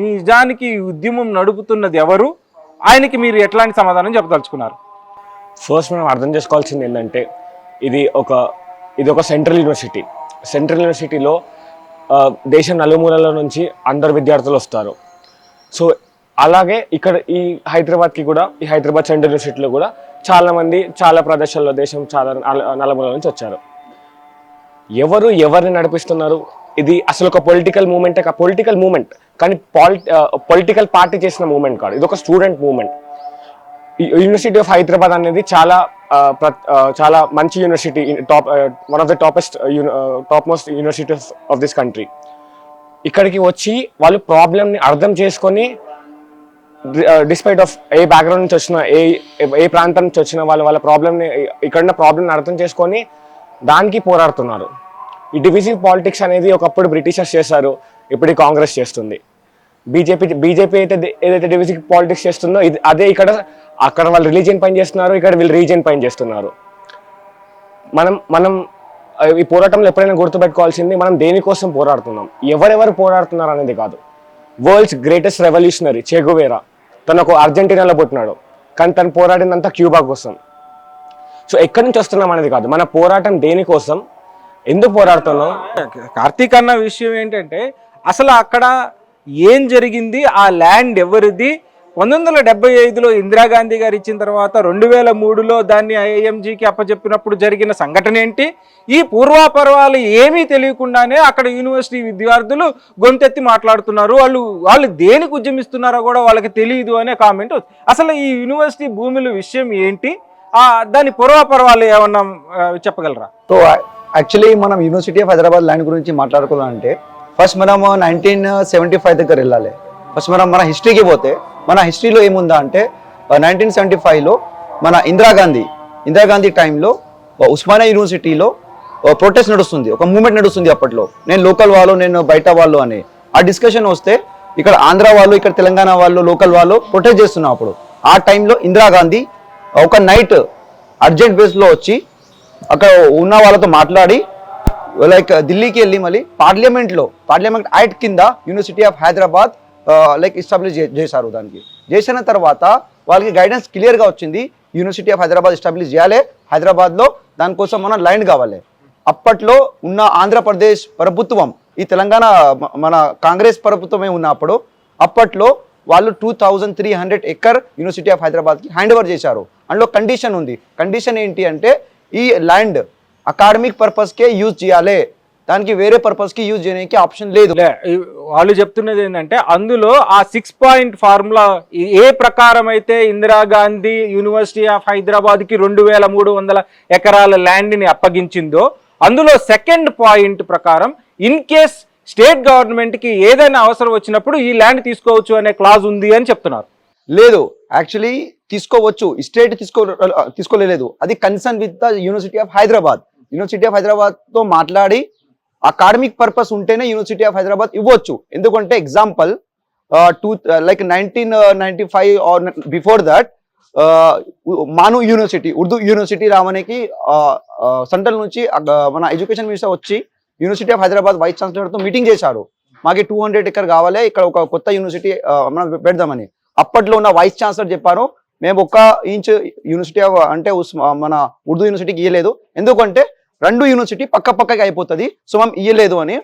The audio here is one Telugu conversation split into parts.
నిజానికి ఈ ఉద్యమం నడుపుతున్నది ఎవరు, ఆయనకి మీరు ఎట్లాంటి సమాధానం చెప్పదలుచుకున్నారు? ఫస్ట్ మనం అర్థం చేసుకోవాల్సింది ఏంటంటే ఇది ఒక సెంట్రల్ యూనివర్సిటీ. సెంట్రల్ యూనివర్సిటీలో దేశం నలుమూలల నుంచి అందరు విద్యార్థులు వస్తారు. సో అలాగే ఇక్కడ ఈ హైదరాబాద్కి కూడా, ఈ హైదరాబాద్ సెంట్రల్ యూనివర్సిటీలో కూడా చాలామంది చాలా ప్రదేశాల్లో దేశం చాలా నలుమూలల నుంచి వచ్చారు. ఎవరిని నడిపిస్తున్నారు? ఇది అసలు ఒక పొలిటికల్ మూమెంట్ కానీ పొలిటికల్ పార్టీ చేసిన మూమెంట్ కాదు. ఇది ఒక student movement. University of Hyderabad అనేది చాలా మంచి university, one of the top most university of this country. ఇక్కడికి వచ్చి వాళ్ళు ప్రాబ్లమ్ని అర్థం చేసుకొని, డిస్పైట్ ఆఫ్ ఏ బ్యాక్గ్రౌండ్ నుంచి వచ్చిన, ఏ ప్రాంతం నుంచి వచ్చిన వాళ్ళ ప్రాబ్లమ్ని, ఇక్కడున్న ప్రాబ్లమ్ని అర్థం చేసుకొని దానికి పోరాడుతున్నారు. ఈ డివిజివ్ పాలిటిక్స్ అనేది ఒకప్పుడు బ్రిటిషర్స్ చేశారు, ఇప్పుడు కాంగ్రెస్ చేస్తుంది. బీజేపీ అయితే ఏదైతే డివిజివ్ పాలిటిక్స్ చేస్తుందో అదే అక్కడ వాళ్ళు రిలీజియన్ పైన చేస్తున్నారు, ఇక్కడ వీళ్ళు రీజియన్ పైన చేస్తున్నారు. మనం ఈ పోరాటంలో ఎప్పుడైనా గుర్తుపెట్టుకోవాల్సింది, మనం దేనికోసం పోరాడుతున్నాం, ఎవరెవరు పోరాడుతున్నారు అనేది కాదు. వరల్డ్స్ గ్రేటెస్ట్ రెవల్యూషనరీ చే గువేరా తను ఒక అర్జెంటీనాలో పుట్టినాడు, కానీ తను పోరాడినంత క్యూబా కోసం. సో ఎక్కడి నుంచి వస్తున్నాం అనేది కాదు, మన పోరాటం దేనికోసం, ఎందుకు పోరాడుతున్నాం. కార్తీక్ అన్న విషయం ఏంటంటే, అసలు అక్కడ ఏం జరిగింది, ఆ ల్యాండ్ ఎవరిది, 1975లో ఇందిరాగాంధీ గారు ఇచ్చిన తర్వాత 2003లో దాన్ని ఐఎంజీకి అప్పచెప్పినప్పుడు జరిగిన సంఘటన ఏంటి, ఈ పూర్వాపర్వాలు ఏమీ తెలియకుండానే అక్కడ యూనివర్సిటీ విద్యార్థులు గొంతెత్తి మాట్లాడుతున్నారు. వాళ్ళు దేనికి ఉద్యమిస్తున్నారో కూడా వాళ్ళకి తెలియదు అనే కామెంట్. అసలు ఈ యూనివర్సిటీ భూముల విషయం ఏంటి, దాని పూర్వాపర్వాలు ఏమన్నా చెప్పగలరా? సో యాక్చువల్లీ మనం యూనివర్సిటీ ఆఫ్ హైదరాబాద్ ల్యాండ్ గురించి మాట్లాడుకోవాలంటే ఫస్ట్ మనం 1975 దగ్గర వెళ్ళాలి. ఫస్ట్ మన హిస్టరీకి పోతే, మన హిస్టరీలో ఏముందా అంటే 1975లో మన ఇందిరాగాంధీ టైంలో ఉస్మానియా యూనివర్సిటీలో ప్రొటెస్ట్ నడుస్తుంది, ఒక మూవ్మెంట్ నడుస్తుంది. అప్పట్లో నేను లోకల్ వాళ్ళు, నేను బయట వాళ్ళు అని ఆ డిస్కషన్ వస్తే, ఇక్కడ ఆంధ్ర వాళ్ళు, ఇక్కడ తెలంగాణ వాళ్ళు, లోకల్ వాళ్ళు ప్రొటెస్ట్ చేస్తున్నాం. అప్పుడు ఆ టైంలో ఇందిరాగాంధీ ఒక నైట్ అర్జెంట్ బేస్లో వచ్చి అక్కడ ఉన్న వాళ్ళతో మాట్లాడి లైక్ ఢిల్లీకి వెళ్ళి మళ్ళీ పార్లమెంట్ యాక్ట్ కింద university of Hyderabad like establish చేశారు. దానికి చేసిన తర్వాత వాళ్ళకి గైడెన్స్ క్లియర్గా వచ్చింది, యూనివర్సిటీ ఆఫ్ హైదరాబాద్ ఎస్టాబ్లిష్ చేయాలి హైదరాబాద్లో, దానికోసం మన ల్యాండ్ కావాలి. అప్పట్లో ఉన్న ఆంధ్రప్రదేశ్ ప్రభుత్వం, ఈ తెలంగాణ మన కాంగ్రెస్ ప్రభుత్వమే ఉన్నప్పుడు అప్పట్లో వాళ్ళు 2300 ఎకర్ యూనివర్సిటీ ఆఫ్ హైదరాబాద్కి హ్యాండ్ ఓవర్ చేశారు. అందులో కండిషన్ ఉంది. కండిషన్ ఏంటి అంటే, ఈ ల్యాండ్ అకాడమిక్ పర్పస్కే యూజ్ చేయాలి, దానికి వేరే పర్పస్కి యూజ్ చేయడానికి ఆప్షన్ లేదు. వాళ్ళు చెప్తున్నది ఏంటంటే, అందులో ఆ 6 పాయింట్ ఫార్ములా ఏ ప్రకారం అయితే ఇందిరాగాంధీ యూనివర్సిటీ ఆఫ్ హైదరాబాద్కి 2300 ఎకరాల ల్యాండ్ని అప్పగించిందో, అందులో సెకండ్ పాయింట్ ప్రకారం ఇన్ కేస్ స్టేట్ గవర్నమెంట్కి ఏదైనా అవసరం వచ్చినప్పుడు ఈ ల్యాండ్ తీసుకోవచ్చు అనే క్లాజ్ ఉంది అని చెప్తున్నారు. లేదు, యాక్చువల్లీ తీసుకోవచ్చు, స్టేట్ తీసుకోలేదు. అది concern with the university of Hyderabad. University of హైదరాబాద్తో మాట్లాడి అకాడమిక్ పర్పస్ ఉంటేనే యూనివర్సిటీ ఆఫ్ హైదరాబాద్ ఇవ్వచ్చు. ఎందుకంటే example like 1995 or before that MANUU university, Urdu university రావడానికి సెంట్రల్ నుంచి మన ఎడ్యుకేషన్ మినిస్టర్ వచ్చి యూనివర్సిటీ ఆఫ్ హైదరాబాద్ వైస్ ఛాన్సలర్తో మీటింగ్ చేశారు. మాకు 200 ఎకర్ కావాలి, ఇక్కడ ఒక కొత్త యూనివర్సిటీ మనం పెడదామని. అప్పట్లో ఉన్న వైస్ ఛాన్సలర్ చెప్పారు, మేము 1 ఇంచ్ యూనివర్సిటీ అంటే మన ఉర్దూ యూనివర్సిటీకి ఇవ్వలేదు, ఎందుకంటే 2 యూనివర్సిటీ పక్కకి అయిపోతుంది, సో మేము ఇవ్వలేదు అని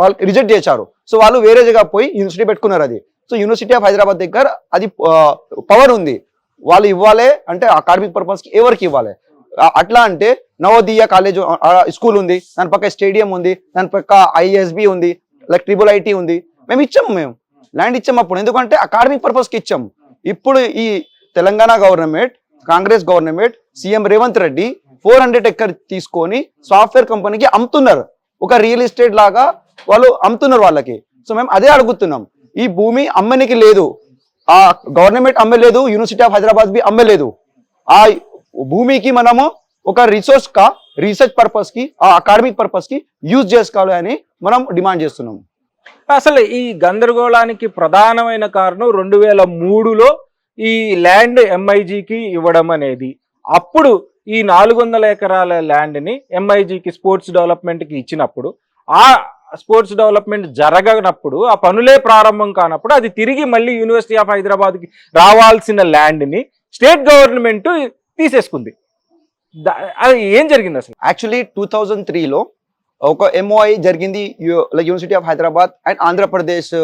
వాళ్ళు రిజెక్ట్ చేశారు. సో వాళ్ళు వేరే జగ పోయి యూనివర్సిటీ పెట్టుకున్నారు. అది సో యూనివర్సిటీ ఆఫ్ హైదరాబాద్ దగ్గర అది పవర్ ఉంది, వాళ్ళు ఇవ్వాలి అంటే అకాడమిక్ పర్పస్కి ఎవరికి ఇవ్వాలి. అట్లా అంటే నవోదయ కాలేజ్ స్కూల్ ఉంది, దాని పక్క స్టేడియం ఉంది, దాని పక్క ఐఎస్బి ఉంది, లైక్ IIIT ఉంది. మేము ల్యాండ్ ఇచ్చాము అప్పుడు, ఎందుకంటే అకాడమిక్ పర్పస్కి ఇచ్చాము. ఇప్పుడు ఈ Telangana government, Congress government, CM Revanth Reddy 400 acre తీసుకొని సాఫ్ట్వేర్ కంపెనీకి అమ్ముతున్నారు. ఒక రియల్ ఎస్టేట్ లాగా వాళ్ళు అమ్ముతున్నారు వాళ్ళకి. సో మేము అదే అడుగుతున్నాం, ఈ భూమి అమ్మనికి లేదు, ఆ గవర్నమెంట్ అమ్మలేదు, యూనివర్సిటీ ఆఫ్ హైదరాబాద్ బి అమ్మలేదు. ఆ భూమికి మనము ఒక రీసెర్చ్ పర్పస్ కి, ఆ అకాడమిక్ పర్పస్ కి యూజ్ చేసుకోవాలి అని మనం డిమాండ్ చేస్తున్నాం. అసలు ఈ గందరగోళానికి ప్రధానమైన కారణం 2003లో ఈ ల్యాండ్ ఎంఐజీకి ఇవ్వడం అనేది. అప్పుడు ఈ 400 ఎకరాల ల్యాండ్ని ఎంఐజీకి స్పోర్ట్స్ డెవలప్మెంట్కి ఇచ్చినప్పుడు స్పోర్ట్స్ డెవలప్మెంట్ జరగనప్పుడు, ఆ పనులే ప్రారంభం కానప్పుడు అది తిరిగి మళ్ళీ యూనివర్సిటీ ఆఫ్ హైదరాబాద్కి రావాల్సిన ల్యాండ్ని స్టేట్ గవర్నమెంట్ తీసేసుకుంది. అది ఏం జరిగింది అసలు? యాక్చువల్లీ 2003లో ఒక ఎంఓఐ జరిగింది university of Hyderabad and Andhra Pradesh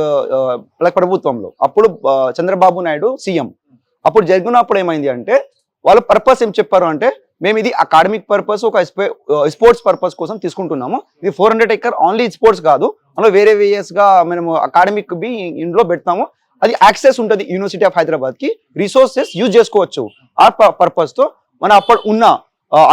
ప్రభుత్వంలో. అప్పుడు చంద్రబాబు నాయుడు సీఎం. అప్పుడు జరిగినప్పుడు ఏమైంది అంటే వాళ్ళ పర్పస్ ఏం చెప్పారు అంటే, మేము ఇది అకాడమిక్ పర్పస్, ఒక స్పోర్ట్స్ పర్పస్ కోసం తీసుకుంటున్నాము. ఇది 400 acre ఓన్లీ స్పోర్ట్స్ కాదు, అందులో వేరే గా మేము అకాడమిక్ బి ఇందులో పెడతాము. అది యాక్సెస్ ఉంటుంది యూనివర్సిటీ ఆఫ్ హైదరాబాద్ కి, రిసోర్సెస్ యూజ్ చేసుకోవచ్చు. ఆ పర్పస్ తో మన అప్పుడు ఉన్న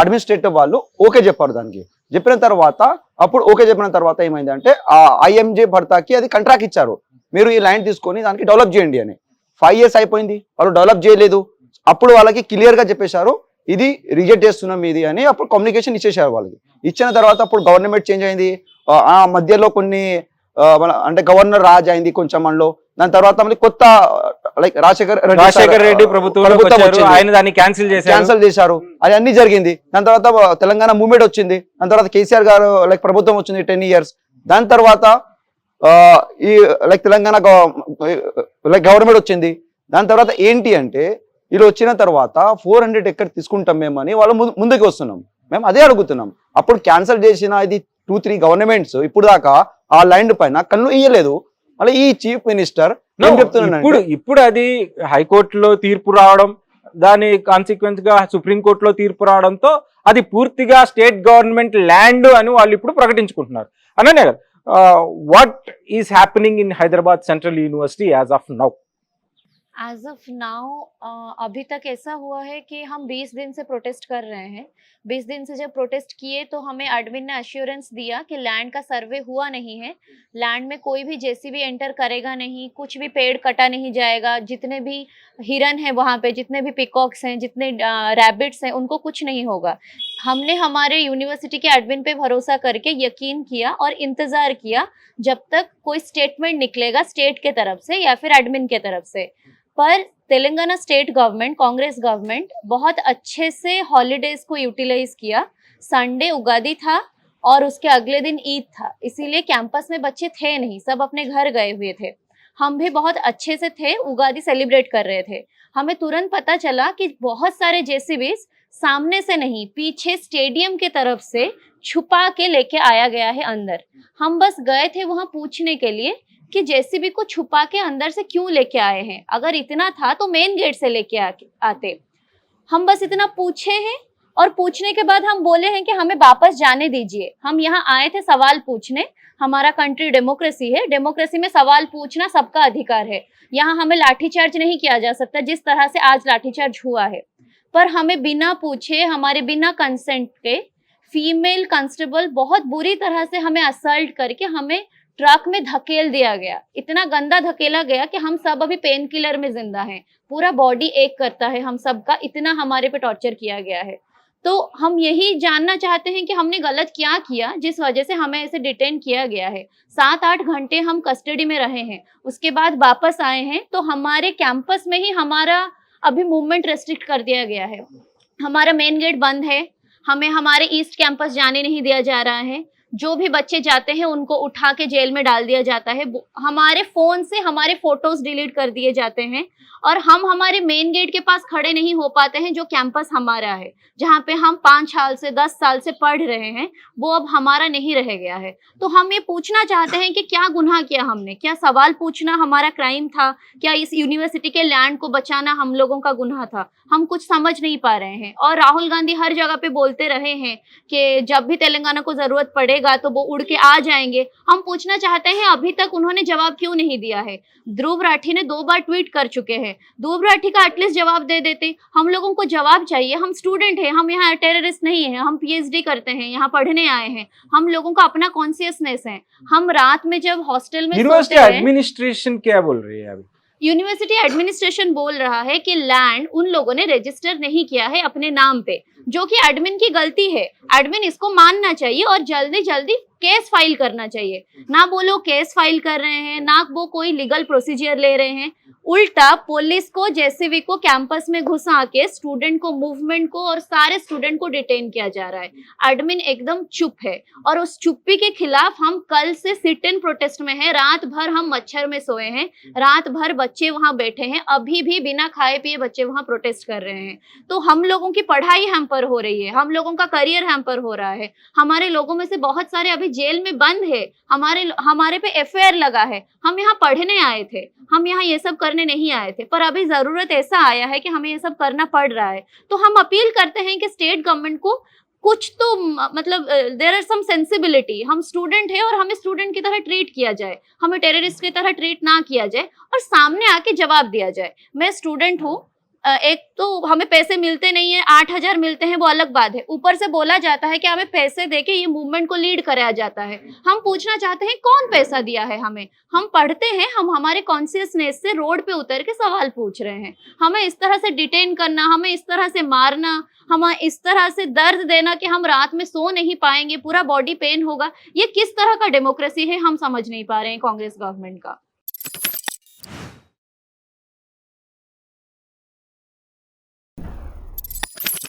అడ్మినిస్ట్రేటివ్ వాళ్ళు ఓకే చెప్పారు. దానికి చెప్పిన తర్వాత ఏమైంది అంటే ఆ ఐఎంజే భర్తాకి అది కాంట్రాక్ట్ ఇచ్చారు, మీరు ఈ ల్యాండ్ తీసుకొని దానికి డెవలప్ చేయండి అని. 5 years అయిపోయింది, వాళ్ళు డెవలప్ చేయలేదు. అప్పుడు వాళ్ళకి క్లియర్ గా చెప్పేశారు ఇది రిజెక్ట్ చేస్తున్నాం ఇది అని. అప్పుడు కమ్యూనికేషన్ ఇచ్చేసారు వాళ్ళకి. ఇచ్చిన తర్వాత అప్పుడు గవర్నమెంట్ చేంజ్ అయింది. ఆ మధ్యలో కొన్ని అంటే గవర్నర్ రాజ్ అయింది కొంచెం మనలో. దాని తర్వాత మళ్ళీ కొత్త లైక్ రాజశేఖర్ రెడ్డి ప్రభుత్వం ఆయన దాన్ని క్యాన్సిల్ చేశారు. అది అన్ని జరిగింది. దాని తర్వాత తెలంగాణ మూవ్మెంట్ వచ్చింది. దాని తర్వాత కేసీఆర్ గారు లైక్ ప్రభుత్వం వచ్చింది 10 years. దాని తర్వాత ఈ లైక్ తెలంగాణ లైక్ గవర్నమెంట్ వచ్చింది. దాని తర్వాత ఏంటి అంటే వీళ్ళు వచ్చిన తర్వాత 400 acre తీసుకుంటాం మేము అని వాళ్ళు ముందుకు వస్తున్నాం. మేము అదే అడుగుతున్నాం. అప్పుడు క్యాన్సిల్ చేసిన ఇది 2-3 గవర్నమెంట్స్ ఇప్పుడు దాకా ఆ ల్యాండ్ పైన కన్ను ఇయ్యలేదు. మళ్ళీ ఈ చీఫ్ మినిస్టర్ ఏం చెప్తున్నాను, ఇప్పుడు అది హైకోర్టులో తీర్పు రావడం, దాని కాన్సిక్వెన్స్ గా సుప్రీంకోర్టులో తీర్పు రావడంతో అది పూర్తిగా స్టేట్ గవర్నమెంట్ ల్యాండ్ అని వాళ్ళు ఇప్పుడు ప్రకటించుకుంటున్నారు. అననే what is happening in Hyderabad central university as of now? As of now अभी तक ऐसा हुआ है कि हम 20 दिन से प्रोटेस्ट कर रहे हैं। 20 दिन से जब प्रोटेस्ट किए तो हमें एडमिन ने अश्योरेंस दिया कि लैंड का सर्वे हुआ नहीं है, लैंड में कोई भी जेसीबी एंटर करेगा नहीं, कुछ भी पेड़ कटा नहीं जाएगा, जितने भी हिरन हैं वहाँ पे, जितने भी पिकॉक्स हैं, जितने रैबिट्स हैं, उनको कुछ नहीं होगा। हमने हमारे यूनिवर्सिटी के एडमिन पे भरोसा करके यकीन किया और इंतज़ार किया जब तक कोई स्टेटमेंट निकलेगा स्टेट के तरफ से या फिर एडमिन के तरफ से। पर Telangana state government, Congress government बहुत अच्छे से हॉलीडेज को यूटिलाइज किया। संडे उगादी था और उसके अगले दिन ईद था, इसीलिए कैंपस में बच्चे थे नहीं, सब अपने घर गए हुए थे। हम भी बहुत अच्छे से थे, उगादी सेलिब्रेट कर रहे थे। हमें तुरंत पता चला कि बहुत सारे जेसीबीज सामने से नहीं, पीछे स्टेडियम के तरफ से छुपा के लेके आया गया है अंदर। हम बस गए थे वहां पूछने के लिए कि जेसीबी को छुपा के अंदर से क्यों लेके आए हैं। अगर इतना था तो मेन गेट से लेके आते। हम बस इतना पूछे हैं और पूछने के बाद हम बोले हैं कि हमें वापस जाने दीजिए। हम यहाँ आए थे सवाल पूछने, हमारा कंट्री डेमोक्रेसी है, डेमोक्रेसी में सवाल पूछना सबका अधिकार है। यहाँ हमें लाठीचार्ज नहीं किया जा सकता जिस तरह से आज लाठीचार्ज हुआ है। पर हमें बिना पूछे, हमारे बिना कंसेंट के फीमेल कांस्टेबल बहुत बुरी तरह से हमें असल्ट करके हमें ट्रक में धकेल दिया गया। इतना गंदा धकेला गया कि हम सब अभी पेन किलर में जिंदा हैं, पूरा बॉडी एक करता है हम सब का, इतना हमारे पे टॉर्चर किया गया है। तो हम यही जानना चाहते हैं कि हमने गलत क्या किया जिस वजह से हमें ऐसे डिटेन किया गया है। 7-8 घंटे हम कस्टडी में रहे हैं, उसके बाद वापस आए हैं तो हमारे कैंपस में ही हमारा अभी मूवमेंट रेस्ट्रिक्ट कर दिया गया है। हमारा मेन गेट बंद है, हमें हमारे ईस्ट कैंपस जाने नहीं दिया जा रहा है। जो भी बच्चे जाते हैं उनको उठा के जेल में डाल दिया जाता है। हमारे फोन से हमारे फोटोज डिलीट कर दिए जाते हैं और हम हमारे मेन गेट के पास खड़े नहीं हो पाते हैं, जो कैंपस हमारा है, जहाँ पे हम 5 साल से 10 साल से पढ़ रहे हैं, वो अब हमारा नहीं रह गया है। तो हम ये पूछना चाहते हैं कि क्या गुनाह किया हमने, क्या सवाल पूछना हमारा क्राइम था, क्या इस यूनिवर्सिटी के लैंड को बचाना हम लोगों का गुनाह था? हम कुछ समझ नहीं पा रहे हैं। और राहुल गांधी हर जगह पे बोलते रहे हैं कि जब भी तेलंगाना को जरूरत पड़ेगा तो वो उड़ के आ जाएंगे। हम पूछना चाहते हैं अभी तक उन्होंने जवाब क्यों नहीं दिया है? ध्रुव राठी ने 2 बार ट्वीट कर चुके हैं, ध्रुव राठी का एटलीस्ट जवाब दे देते। हम लोगों को जवाब चाहिए, हम स्टूडेंट हैं, हम यहाँ टेररिस्ट नहीं है, हम पीएचडी करते हैं, यहाँ पढ़ने आए हैं, हम लोगों का अपना कॉन्शियसनेस है। हम रात में जब हॉस्टल में यूनिवर्सिटी एडमिनिस्ट्रेशन क्या बोल रही है अभी? यूनिवर्सिटी एडमिनिस्ट्रेशन बोल रहा है कि लैंड उन लोगों ने रजिस्टर नहीं किया है अपने नाम पे, जो कि एडमिन की गलती है। एडमिन इसको मानना चाहिए और जल्दी जल्दी केस फाइल करना चाहिए। ना वो लोग केस फाइल कर रहे हैं, ना वो कोई लीगल प्रोसीजर ले रहे हैं। उल्टा पुलिस को जेसीबी को कैंपस में घुसा के स्टूडेंट को मूवमेंट को और सारे स्टूडेंट को डिटेन किया जा रहा है। एडमिन एकदम चुप है और उस चुप्पी के खिलाफ हम कल से सिट इन प्रोटेस्ट में हैं। रात भर हम मच्छर में सोए हैं, रात भर बच्चे वहां बैठे हैं, अभी भी बिना खाए पिए बच्चे वहां प्रोटेस्ट कर रहे हैं। तो हम लोगों की पढ़ाई हैम्पर हो रही है, हम लोगों का करियर हैम्पर हो रहा है। हमारे लोगों में से बहुत सारे अभी जेल में बंद है, हमारे पे एफआईआर लगा है। हम यहाँ पढ़ने आए थे, हम यहाँ ये सब करने नहीं आए थे, पर अभी जरूरत ऐसा आया है कि हमें ये सब करना पड़ रहा है। तो हम अपील करते हैं कि स्टेट गवर्नमेंट को कुछ तो मतलब देयर आर सम सेंसिबिलिटी। हम स्टूडेंट है और हमें स्टूडेंट की तरह ट्रीट किया जाए, हमें टेररिस्ट की तरह ट्रीट ना किया जाए और सामने आके जवाब दिया जाए। मैं स्टूडेंट हूँ, एक तो हमें पैसे मिलते नहीं है, 8,000 मिलते हैं वो अलग बात है, ऊपर से बोला जाता है कि हमें पैसे देके ये मूवमेंट को लीड कराया जाता है। हम पूछना चाहते हैं कौन पैसा दिया है हमें? हम पढ़ते हैं, हम हमारे कॉन्शियसनेस से रोड पे उतर के सवाल पूछ रहे हैं। हमें इस तरह से डिटेन करना, हमें इस तरह से मारना, हमें इस तरह से दर्द देना कि हम रात में सो नहीं पाएंगे, पूरा बॉडी पेन होगा, ये किस तरह का डेमोक्रेसी है हम समझ नहीं पा रहे हैं कांग्रेस गवर्नमेंट का।